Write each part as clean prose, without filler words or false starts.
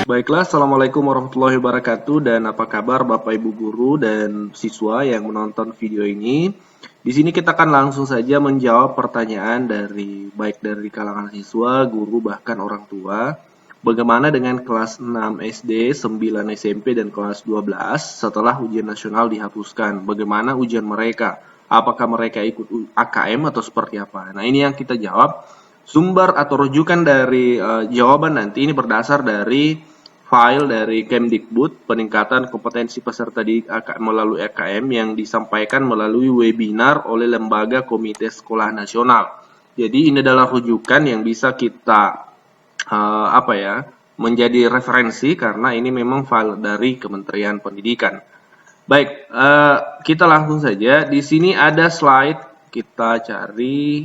Baiklah, Assalamualaikum warahmatullahi wabarakatuh dan apa kabar Bapak Ibu guru dan siswa yang menonton video ini. Di sini kita akan langsung saja menjawab pertanyaan dari kalangan siswa, guru bahkan orang tua. Bagaimana dengan kelas 6 SD, 9 SMP dan kelas 12 setelah ujian nasional dihapuskan? Bagaimana ujian mereka? Apakah mereka ikut AKM atau seperti apa? Nah, ini yang kita jawab. Sumber atau rujukan dari jawaban nanti ini berdasar dari file dari Kemdikbud peningkatan kompetensi peserta di melalui AKM yang disampaikan melalui webinar oleh Lembaga Komite Sekolah Nasional. Jadi ini adalah rujukan yang bisa kita menjadi referensi karena ini memang file dari Kementerian Pendidikan. Baik, kita langsung saja. Di sini ada slide, kita cari.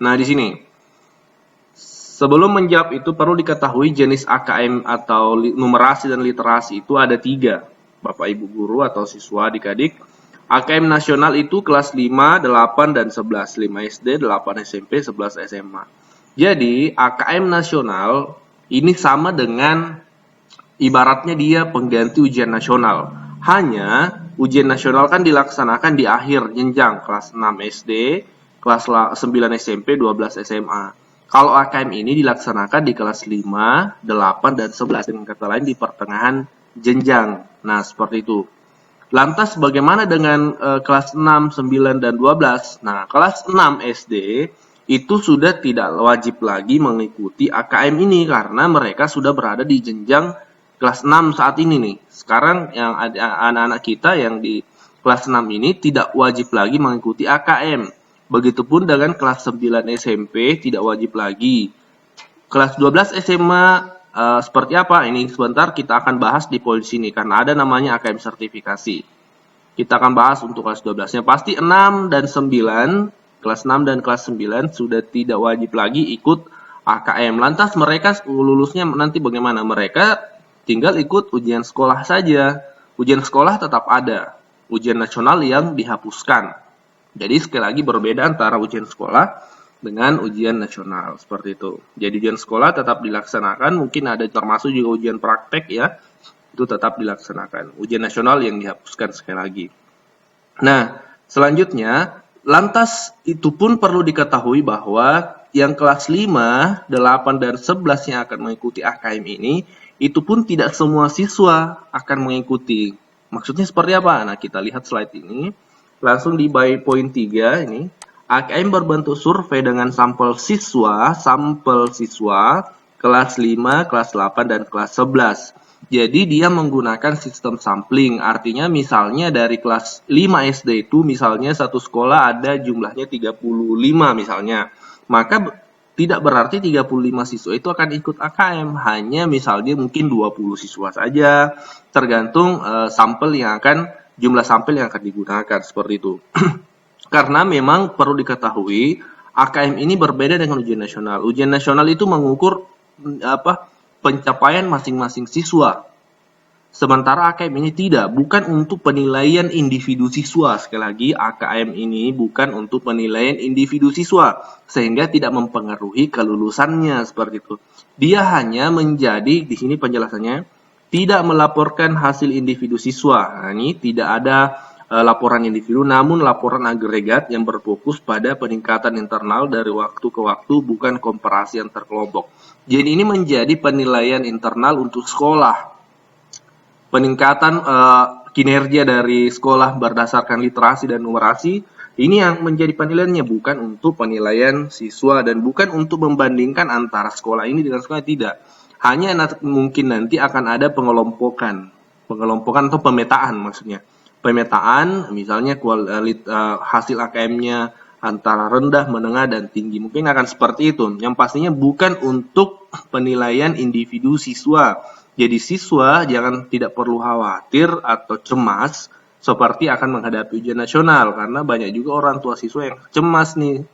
Nah, di sini. Sebelum menjawab itu perlu diketahui jenis AKM atau numerasi dan literasi itu ada 3. Bapak Ibu guru atau siswa adik-adik. AKM nasional itu kelas 5, 8, dan 11. 5 SD, 8 SMP, 11 SMA. Jadi AKM nasional ini sama dengan ibaratnya dia pengganti ujian nasional. Hanya ujian nasional kan dilaksanakan di akhir jenjang kelas 6 SD, kelas 9 SMP, 12 SMA. Kalau AKM ini dilaksanakan di kelas 5, 8, dan 11 dengan kata lain di pertengahan jenjang. Nah, seperti itu. Lantas bagaimana dengan kelas 6, 9, dan 12? Nah, kelas 6 SD itu sudah tidak wajib lagi mengikuti AKM ini karena mereka sudah berada di jenjang kelas 6 saat ini nih. Sekarang yang anak-anak kita yang di kelas 6 ini tidak wajib lagi mengikuti AKM. Begitupun dengan kelas 9 SMP tidak wajib lagi. Kelas 12 SMA seperti apa? Ini sebentar kita akan bahas di poin sini karena ada namanya AKM sertifikasi. Kita akan bahas untuk kelas 12-nya. Pasti 6 dan 9, kelas 6 dan kelas 9 sudah tidak wajib lagi ikut AKM. Lantas mereka lulusnya nanti bagaimana? Mereka tinggal ikut ujian sekolah saja. Ujian sekolah tetap ada. Ujian nasional yang dihapuskan. Jadi sekali lagi berbeda antara ujian sekolah dengan ujian nasional seperti itu. Jadi ujian sekolah tetap dilaksanakan, mungkin ada termasuk juga ujian praktek ya, itu tetap dilaksanakan. Ujian nasional yang dihapuskan sekali lagi. Nah, selanjutnya, lantas itu pun perlu diketahui bahwa yang kelas 5, 8, dan 11 yang akan mengikuti AKM ini, itu pun tidak semua siswa akan mengikuti. Maksudnya seperti apa? Nah, kita lihat slide ini. Langsung di by poin 3 ini, AKM berbentuk survei dengan sampel siswa kelas 5, kelas 8, dan kelas 11. Jadi dia menggunakan sistem sampling, artinya misalnya dari kelas 5 SD itu misalnya satu sekolah ada jumlahnya 35 misalnya. Maka tidak berarti 35 siswa itu akan ikut AKM, hanya misalnya mungkin 20 siswa saja, tergantung jumlah sampel yang akan digunakan seperti itu. Karena memang perlu diketahui AKM ini berbeda dengan ujian nasional. Ujian nasional itu mengukur pencapaian masing-masing siswa. Sementara AKM ini tidak, bukan untuk penilaian individu siswa. Sekali lagi, AKM ini bukan untuk penilaian individu siswa, sehingga tidak mempengaruhi kelulusannya seperti itu. Dia hanya menjadi, di sini penjelasannya, tidak melaporkan hasil individu siswa. Nah, ini tidak ada laporan individu, namun laporan agregat yang berfokus pada peningkatan internal dari waktu ke waktu, bukan komparasi antar kelompok. Jadi ini menjadi penilaian internal untuk sekolah. Peningkatan kinerja dari sekolah berdasarkan literasi dan numerasi, ini yang menjadi penilaiannya, bukan untuk penilaian siswa dan bukan untuk membandingkan antara sekolah ini dengan sekolah, tidak. Hanya mungkin nanti akan ada pengelompokan atau pemetaan maksudnya. Pemetaan misalnya hasil AKM-nya antara rendah, menengah, dan tinggi. Mungkin akan seperti itu. Yang pastinya bukan untuk penilaian individu siswa. Jadi siswa tidak perlu khawatir atau cemas seperti akan menghadapi ujian nasional. Karena banyak juga orang tua siswa yang cemas nih.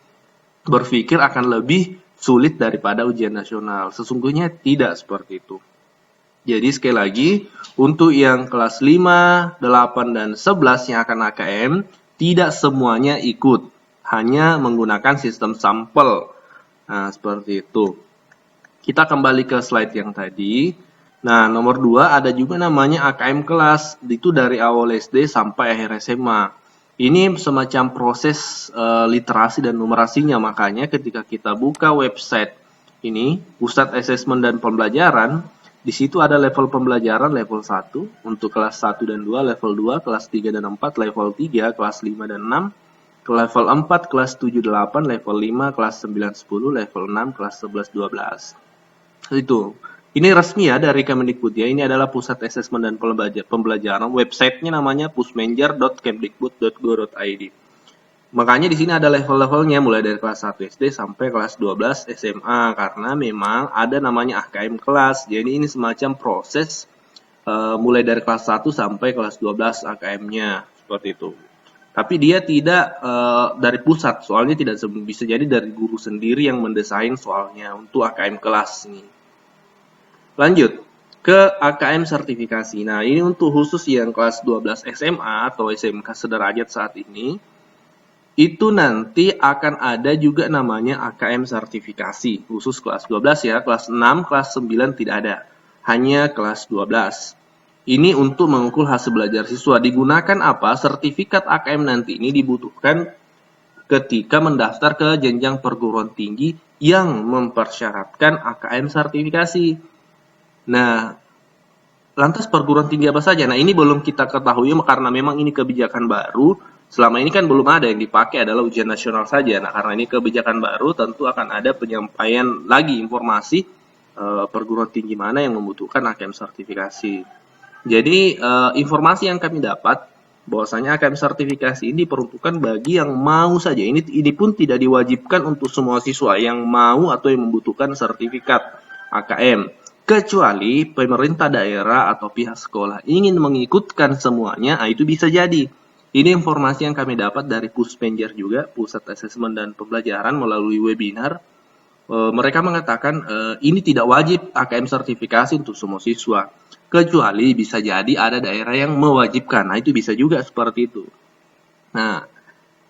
Berpikir akan lebih sulit daripada ujian nasional. Sesungguhnya tidak seperti itu. Jadi sekali lagi, untuk yang kelas 5, 8, dan 11 yang akan AKM, tidak semuanya ikut. Hanya menggunakan sistem sampel. Nah, seperti itu. Kita kembali ke slide yang tadi. Nah, nomor 2 ada juga namanya AKM kelas, itu dari awal SD sampai akhir SMA. Ini semacam proses literasi dan numerasinya, makanya ketika kita buka website ini, Pusat Asesmen dan Pembelajaran, di situ ada level pembelajaran level 1 untuk kelas 1 dan 2, level 2 kelas 3 dan 4, level 3 kelas 5 dan 6, ke level 4 kelas 7 8, level 5 kelas 9 10, level 6 kelas 11 12. Itu. Ini resmi ya dari Kemendikbud ya. Ini adalah Pusat Asesmen dan Pembelajaran. Websitenya namanya pusmenjer.kemdikbud.go.id. Makanya di sini ada level-levelnya mulai dari kelas 1 SD sampai kelas 12 SMA karena memang ada namanya AKM kelas. Jadi ini semacam proses mulai dari kelas 1 sampai kelas 12 AKM-nya seperti itu. Tapi dia tidak dari pusat, soalnya tidak bisa jadi dari guru sendiri yang mendesain soalnya untuk AKM kelas nih. Lanjut ke AKM sertifikasi. Nah, ini untuk khusus yang kelas 12 SMA atau SMK sederajat saat ini, itu nanti akan ada juga namanya AKM sertifikasi. Khusus kelas 12 ya, kelas 6, kelas 9 tidak ada. Hanya kelas 12. Ini untuk mengukur hasil belajar siswa. Digunakan apa? Sertifikat AKM nanti ini dibutuhkan ketika mendaftar ke jenjang perguruan tinggi yang mempersyaratkan AKM sertifikasi. Nah, lantas perguruan tinggi apa saja? Nah, ini belum kita ketahui karena memang ini kebijakan baru. Selama ini kan belum ada yang dipakai adalah ujian nasional saja. Nah, karena ini kebijakan baru, tentu akan ada penyampaian lagi informasi perguruan tinggi mana yang membutuhkan AKM sertifikasi. Jadi, informasi yang kami dapat bahwasanya AKM sertifikasi ini diperuntukkan bagi yang mau saja. Ini pun tidak diwajibkan untuk semua siswa yang mau atau yang membutuhkan sertifikat AKM. Kecuali pemerintah daerah atau pihak sekolah ingin mengikutkan semuanya, nah itu bisa jadi. Ini informasi yang kami dapat dari Pusmenjer juga, Pusat Asesmen dan Pembelajaran melalui webinar. Mereka mengatakan ini tidak wajib AKM sertifikasi untuk semua siswa. Kecuali bisa jadi ada daerah yang mewajibkan, nah itu bisa juga seperti itu. Nah,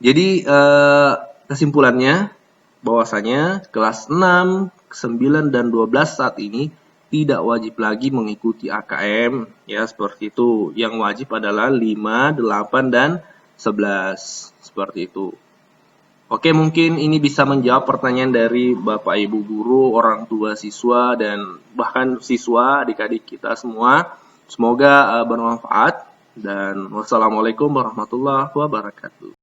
jadi kesimpulannya bahwasanya kelas 6, 9, dan 12 saat ini tidak wajib lagi mengikuti AKM ya seperti itu. Yang wajib adalah 5, 8 dan 11 seperti itu. Oke, mungkin ini bisa menjawab pertanyaan dari Bapak Ibu guru, orang tua siswa dan bahkan siswa adik-adik kita semua. Semoga bermanfaat dan wassalamualaikum warahmatullahi wabarakatuh.